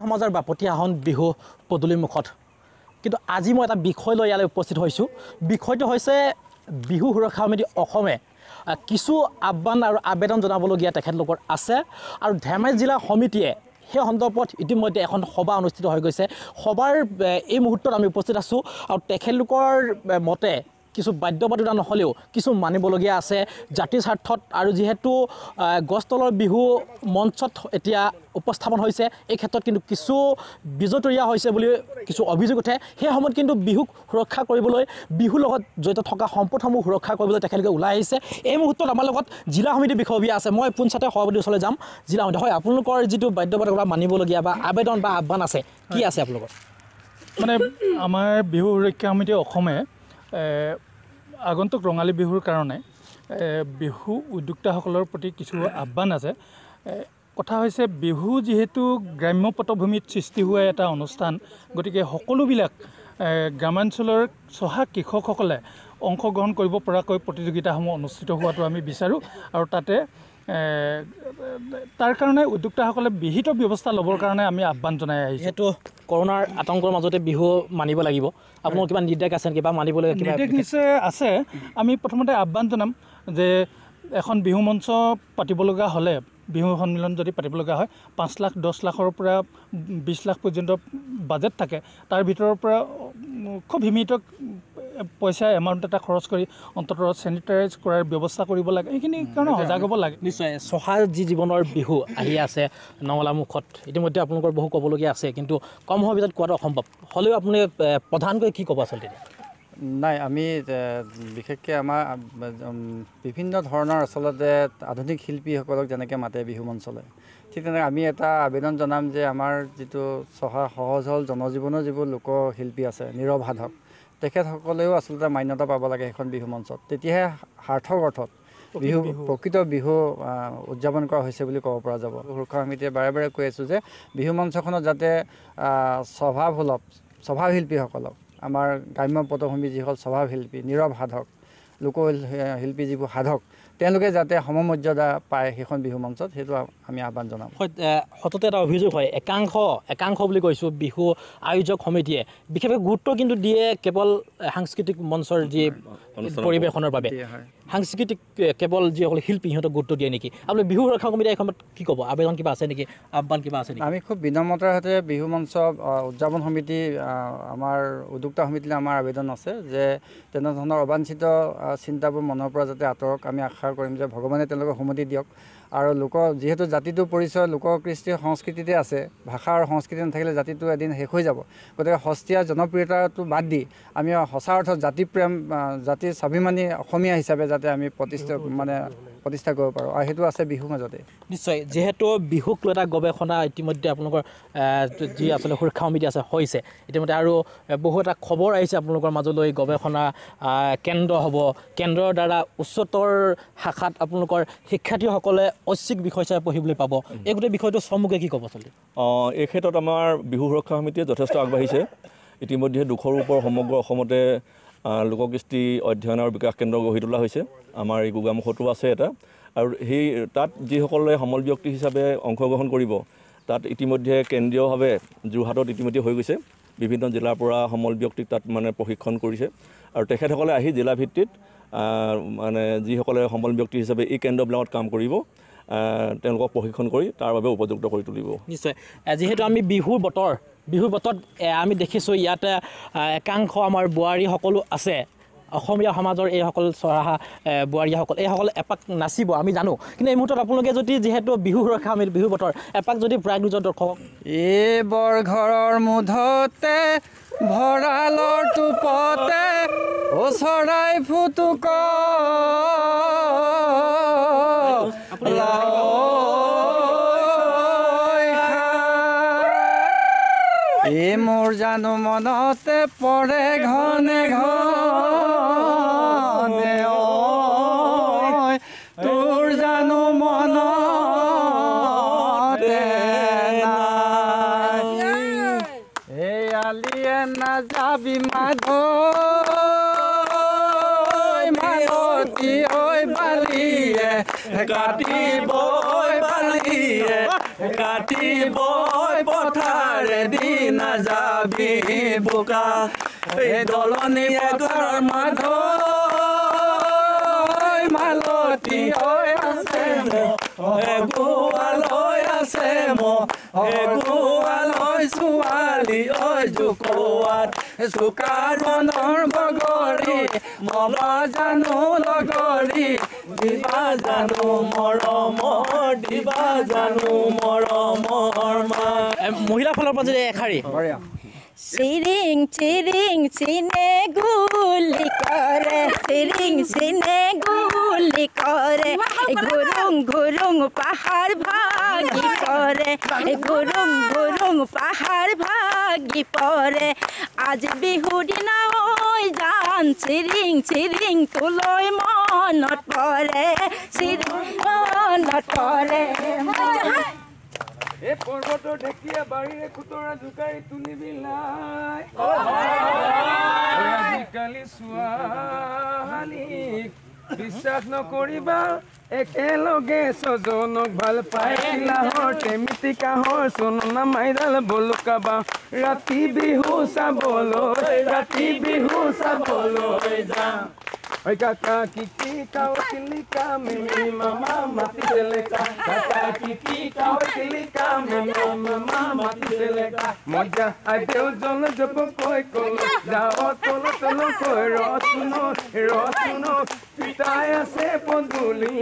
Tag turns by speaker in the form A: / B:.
A: সমাজৰ বাপতি আহন বিহু পদূলি মুখত কিন্তু আজি মই এটা বিষয় লৈ ইয়ালৈ উপস্থিত হৈছোঁ। বিষয়টো হৈছে বিহু সুৰক্ষা সমিতি অসমে কিছু আহ্বান আৰু আবেদন জনাবলগীয়া তেখেতলোকৰ আছে আৰু ধেমাজি জিলা সমিতিয়ে সেই সন্দৰ্ভত ইতিমধ্যে এখন সভা অনুষ্ঠিত হৈ গৈছে। সভাৰ এই মুহূৰ্তত আমি উপস্থিত আছোঁ আৰু তেখেতলোকৰ মতে কিছু বাধ্যবাধকতা নহ'লেও কিছু মানিবলগীয়া আছে জাতিৰ স্বাৰ্থত আৰু যিহেতু গছতলৰ বিহু মঞ্চত এতিয়া উপস্থাপন হৈছে এই ক্ষেত্ৰত কিন্তু কিছু বিজতৰীয়া হৈছে বুলি কিছু অভিযোগ উঠে। সেই সময়ত কিন্তু বিহুক সুৰক্ষা কৰিবলৈ বিহুৰ লগত জড়িত থকা সম্পদসমূহ সুৰক্ষা কৰিবলৈ তেখেতলোকে ওলাই আহিছে। এই মুহূৰ্তত আমাৰ লগত জিলা সমিতিৰ বিষয়ববীয়া আছে। মই পোনছাতে সভাপতিৰ ওচৰলৈ যাম। জিলা সমিতি হয়, আপোনালোকৰ যিটো বাধ্যবাধকতা মানিবলগীয়া বা আবেদন বা আহ্বান আছে কি আছে আপোনালোকৰ?
B: মানে আমাৰ বিহু সুৰক্ষা সমিতি অসমে আগন্তুক ৰঙালী বিহুৰ কাৰণে বিহু উদ্যোক্তাসকলৰ প্ৰতি কিছু আহ্বান আছে। কথা হৈছে বিহু যিহেতু গ্ৰাম্য পটভূমিত সৃষ্টি হোৱা এটা অনুষ্ঠান, গতিকে সকলোবিলাক গ্ৰামাঞ্চলৰ চহা কৃষকসকলে অংশগ্ৰহণ কৰিব পৰাকৈ প্ৰতিযোগিতাসমূহ অনুষ্ঠিত হোৱাটো আমি বিচাৰোঁ আৰু তাতে তাৰ কাৰণে উদ্যোক্তাসকলে বিহিত ব্যৱস্থা ল'বৰ কাৰণে আমি আহ্বান জনাই আহিছোঁ।
A: যিহেতু কৰোণাৰ আতংকৰ মাজতে বিহু মানিব লাগিব, আপোনাৰ কিবা নিৰ্দেশ আছে কিবা মানিবলৈ?
B: নিৰ্দেশ নিশ্চয় আছে। আমি প্ৰথমতে আহ্বান জনাম যে এখন বিহু মঞ্চ পাতিব লগা হ'লে, বিহু সন্মিলন যদি পাতিব লগা হয় 5 লাখ 10 লাখৰ পৰা 20 লাখ পৰ্যন্ত বাজেট থাকে। তাৰ ভিতৰৰ পৰা খুব সীমিত পইচা এমাউণ্ট এটা খৰচ কৰি অন্ততঃ চেনিটাইজ কৰাৰ ব্যৱস্থা কৰিব লাগে। এইখিনি কাৰণে সজাগ হ'ব লাগে।
A: নিশ্চয় চহা যি জীৱনৰ বিহু আহি আছে নঙলা মুখত, ইতিমধ্যে আপোনালোকৰ বহু ক'বলগীয়া আছে কিন্তু কম সময়ৰ ভিতৰত কোৱাটো অসম্ভৱ। হ'লেও আপুনি প্ৰধানকৈ কি ক'ব আচলতে?
C: নাই, আমি বিশেষকৈ আমাৰ বিভিন্ন ধৰণৰ আচলতে আধুনিক শিল্পীসকলক যেনেকৈ মাতে বিহু মঞ্চলৈ, ঠিক তেনেকৈ আমি এটা আবেদন জনাম যে আমাৰ যিটো চহা সহজ সৰল জনজীৱনৰ যিবোৰ লোকশিল্পী আছে, নীৰৱ সাধক, তেখেতসকলেও আচলতে মান্যতা পাব লাগে সেইখন বিহু মঞ্চত। তেতিয়াহে সাৰ্থক অৰ্থত বিহু প্ৰকৃত বিহু উদযাপন কৰা হৈছে বুলি ক'ব পৰা যাব। সুৰক্ষা সমিতিয়ে বাৰে বাৰে কৈ আছোঁ যে বিহু মঞ্চখনত যাতে স্বভাৱশিল্পীসকলক, আমাৰ গ্ৰাম্য পটভূমিৰ যিসকল স্বভাৱশিল্পী, নীৰৱ সাধক, লোকশিল্পী যিবোৰ সাধক, তেওঁলোকে যাতে সমমৰ্যাদা পায় সেইখন বিহু মঞ্চত, সেইটো আমি আহ্বান জনাম।
A: হয়, সততে এটা অভিযোগ হয় একাংশ বুলি কৈছোঁ বিহু আয়োজক সমিতিয়ে বিশেষকৈ গুৰুত্ব কিন্তু দিয়ে কেৱল সাংস্কৃতিক মঞ্চৰ যি পৰিৱেশনৰ বাবে, সাংস্কৃতিক কেৱল যিসকল শিল্পী সিহঁতক গুৰুত্ব দিয়ে নেকি? আপুনি বিহু সুৰক্ষা সমিতিয়ে এইখনত কি ক'ব? আবেদন কিবা আছে নেকি, আহ্বান কিবা আছে নেকি?
C: আমি খুব বিনম্ৰতাৰ সৈতে বিহু মঞ্চ উদযাপন সমিতি, আমাৰ উদ্যোক্তা সমিতিলৈ আমাৰ আবেদন আছে যে তেনেধৰণৰ অবাঞ্ছিত চিন্তাবোৰ মনৰ পৰা যাতে আঁতৰক। আমি আশা কৰিম যে ভগৱানে তেওঁলোকক সন্মতি দিয়ক আৰু যিহেতু জাতিটোৰ পৰিচয় লোককৃষ্টি সংস্কৃতিতে আছে, ভাষা আৰু সংস্কৃতি নাথাকিলে জাতিটো এদিন শেষ হৈ যাব। গতিকে সস্তীয়া জনপ্ৰিয়তাটো বাদ দি আমি সঁচা অৰ্থত জাতিপ্ৰেম, জাতিৰ স্বাভিমানী অসমীয়া হিচাপে যাতে আমি প্ৰতিষ্ঠা কৰিব পাৰোঁ, আৰু সেইটো আছে বিহুৰ মাজতে।
A: নিশ্চয়, যিহেতু বিহুক লৈ এটা গৱেষণা ইতিমধ্যে আপোনালোকৰ যি আচলতে সুৰক্ষা সমিতি আছে হৈছে ইতিমধ্যে, আৰু বহু এটা খবৰ আহিছে আপোনালোকৰ মাজলৈ, গৱেষণা কেন্দ্ৰ হ'ব, কেন্দ্ৰৰ দ্বাৰা উচ্চতৰ শাখাত আপোনালোকৰ শিক্ষাৰ্থীসকলে ঐচ্ছিক বিষয় হিচাপে পঢ়িবলৈ পাব। এই গোটেই বিষয়টো চমুকে কি ক'ব আচলতে?
D: এই ক্ষেত্ৰত আমাৰ বিহু সুৰক্ষা সমিতিয়ে যথেষ্ট আগবাঢ়িছে। ইতিমধ্যে 200ৰ ওপৰ সমগ্ৰ অসমতে লোককৃষ্টি অধ্যয়ন আৰু বিকাশ কেন্দ্ৰ গঢ়ি তোলা হৈছে। আমাৰ এই গোগামুখতো আছে এটা, আৰু তাত যিসকলে সমল ব্যক্তি হিচাপে অংশগ্ৰহণ কৰিব, তাত ইতিমধ্যে কেন্দ্ৰীয়ভাৱে যোৰহাটত ইতিমধ্যে হৈ গৈছে। বিভিন্ন জিলাৰ পৰা সমল ব্যক্তিক তাত প্ৰশিক্ষণ কৰিছে আৰু তেখেতসকলে আহি জিলা ভিত্তিত যিসকলে সমল ব্যক্তি হিচাপে এই কেন্দ্ৰবিলাকত কাম কৰিব, তেওঁলোকক প্ৰশিক্ষণ কৰি তাৰ বাবে উপযুক্ত কৰি তুলিব।
A: নিশ্চয়, যিহেতু আমি বিহুৰ বতৰত আমি দেখিছোঁ ইয়াতে একাংশ আমাৰ বোৱাৰীসকলো আছে, অসমীয়া সমাজৰ এইসকল চৰাহা বোৱাৰীসকল, এইসকল এপাক নাচিব আমি জানো, কিন্তু এই মুহূৰ্তত আপোনালোকে যদি যিহেতু বিহু সুৰক্ষা সমিতি বিহু বতৰ এপাক যদি প্ৰায় নিজৰ দৰ্শকক
C: এই বৰ ঘৰৰ মুধতে ভঁৰালৰ টোপতে চৰাই ফুটুক এই মোৰ জানো মনতে পৰে ঘনে ঘনে, তোৰ জানো মনতে নাই, এই আলিয়ে নাযাবি মাধৱতী ঐ বালিয়ে কাটিবই বালিয়ে কাটিবই পথাৰ
E: দি নাযাবি বোকা এই দলনি পথাৰৰ মাধৈ মালতী হৈ আছে গোৱালৈ আছে গোৱালৈ ছোৱালী ঐ জোকোৱাত চোকাৰ মনৰ বগৰী মন জানো লগৰী দিবা জানো মৰমৰ দিবা জানো মৰমৰ মা
A: মহিলাৰ ফালৰ পৰা যদি এষাৰী
F: চিৰিং চিৰিং চিনে গুলি কৰে চিৰিং চিনে গুলি কৰে গুৰুং গুৰুং পাহাৰ ভাগি পৰে গুৰুং গুৰুং পাহাৰ ভাগি পৰে আজি বিহুৰ দিনা ঐ জান চিৰিং চিৰিং তোলৈ মনত পৰে চিৰিং মনত পৰে
E: এই পৰ্বতৰ ঢেকীয়া বাৰীৰে খুতৰা জোকাৰি তুলি বিলাই আজিকালি ছোৱালীক বিশ্বাস নকৰিবা একেলগে ছজনক ভাল পাই লাহৰ টেমিতি কাহৰ চননা মাইডাল বলুকাবা ৰাতি বিহু চাবলৈ যাম ঐ কাকা কিকি কাও কিলিকা মেমি মামা মাতিছিলে কাকা কিকি কাও কিলিকা মেমি মামা মাতিছিলে মজা আদেও জন জপ কৈ কলো যাও তল তল কৈ ৰচুনো পিতাই আছে পদুলি